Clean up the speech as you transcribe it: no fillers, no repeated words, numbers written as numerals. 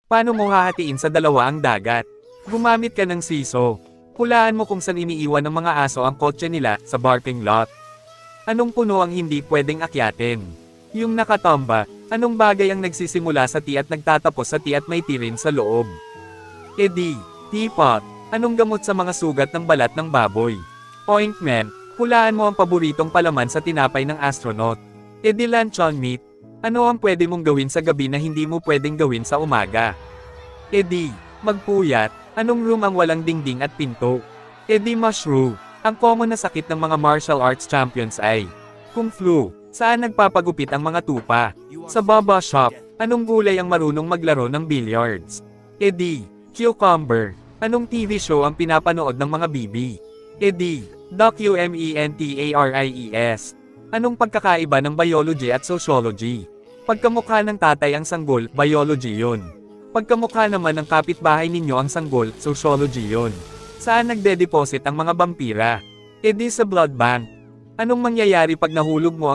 Paano mo hahatiin sa dalawa ang dagat? Gumamit ka ng siso. Hulaan mo kung saan iniiwan ng mga aso ang kotse nila sa parking lot. Anong puno ang hindi pwedeng akyatin? Yung nakatomba, anong bagay ang nagsisimula sa T at nagtatapos sa T at may T rin sa loob? Teapot. Anong gamot sa mga sugat ng balat ng baboy? Ointment. Hulaan mo ang paboritong palaman sa tinapay ng astronaut. Luncheon meat. Ano ang pwede mong gawin sa gabi na hindi mo pwedeng gawin sa umaga? Magpuyat. Anong room ang walang dingding at pinto? Mushroom. Ang common na sakit ng mga martial arts champions ay Kung flu. Saan nagpapagupit ang mga tupa? Sa baba shop. Anong gulay ang marunong maglaro ng billiards? Cucumber. Anong TV show ang pinapanood ng mga bibi? Documentaries. Anong pagkakaiba ng biology at sociology? Pagkamukha ng tatay ang sanggol, biology yun. Pagkamukha naman ng kapitbahay ninyo ang sanggol, sociology yun. Saan nagde-deposit ang mga vampira? Sa blood bank. Anong mangyayari pag nahulog mo ang